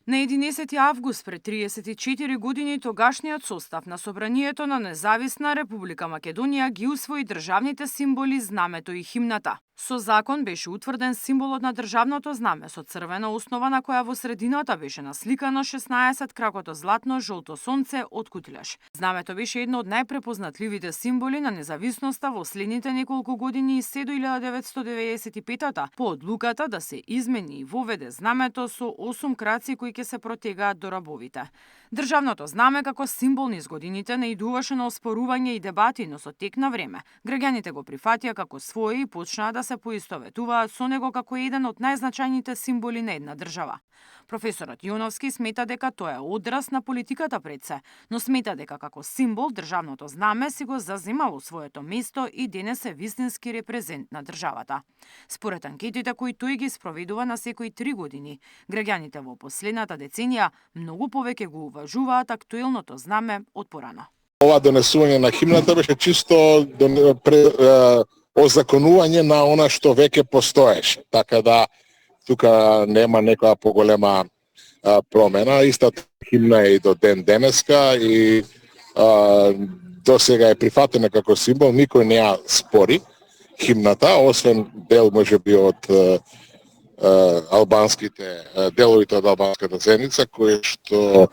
На 11 август пред 34 години тогашниот состав на Собранието на Независна Република Македонија ги усвои државните символи, знамето и химната. Со закон беше утврден символот на државното знаме со црвена основа на која во средината беше насликано 16 кракото златно жолто сонце од кутилеш. Знамето беше едно од најпрепознатливите символи на независноста во следните неколку години и се до 1995-та по одлуката да се измени и воведе знамето со 8 краци кои ќе се протегаат до рабовите. Државното знаме како символ низ годините наидуваше на оспорување и дебати, но со тек на време граѓаните го прифатија како свое и почнаа да се поистоветуваат со него како еден од најзначајните символи на една држава. Професорот Јоновски смета дека тоа е одраз на политиката пред се, но смета дека како символ државното знаме си го заземало своето место и денес е вистински репрезент на државата. Според анкетите кои тој ги спроведува на секои 3 години, граѓаните во последната деценија многу повеќе го уважуваат актуелното знаме од порано. Ова донесување на химната беше чисто озаконување на она што веќе постоеше, така да тука нема некоја поголема промена. Истата химна е и до ден денеска и до сега е прифатена како символ, никој не ја спори химната, освен дел можеби од албанските деловите од албанската заедница кои што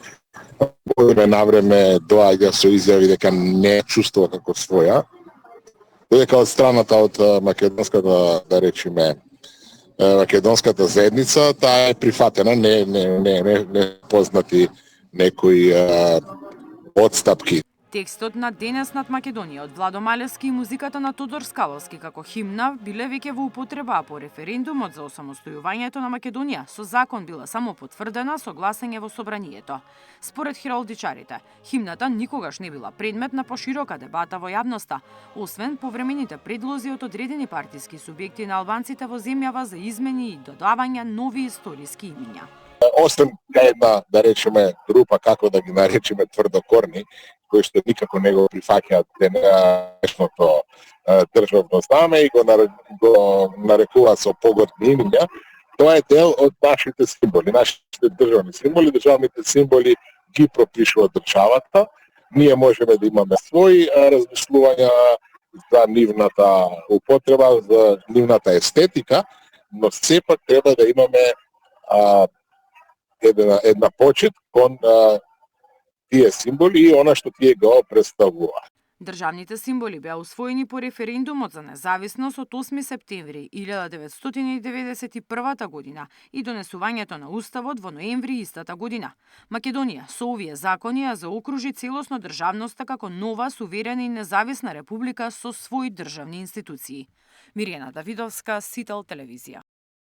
во време на време доаѓа со изјави дека не чувствува како своја, додека од страната од македонската, да речеме, македонската заедница, таа е прифатена, не познати некои одстапки. Текстот на Денес над Македонија од Владо Малевски и музиката на Тодор Скаловски како химна биле веќе во употреба, по референдумот за осамостојувањето на Македонија со закон била само потврдена со гласање во собранието. Според хералдичарите, химната никогаш не била предмет на поширока дебата во јавноста, освен повремените предлози од одредени партиски субјекти на албанците во земјава за измени и додавање нови историски имиња. Освен една, да речеме, група, како да ги наречеме, тврдокорни, кои што никако не го прифаќаат денешното државно знаме и го нарекуваат со погордни имиња, тоа е дел од нашите символи, нашите државни символи. Државните символи ги пропишува државата. Ние можеме да имаме своји размислувања за нивната употреба, за нивната естетика, но сепак треба да имаме една почит кон тие символи и она што тие го представуваат. Државните символи беа усвоени по референдумот за независност од 8 септември 1991 година и донесувањето на Уставот во ноември истата година. Македонија со овие закони ја заокружи целосно државноста како нова, суверена и независна република со своји државни институции. Мирјана Давидовска, Сител телевизија.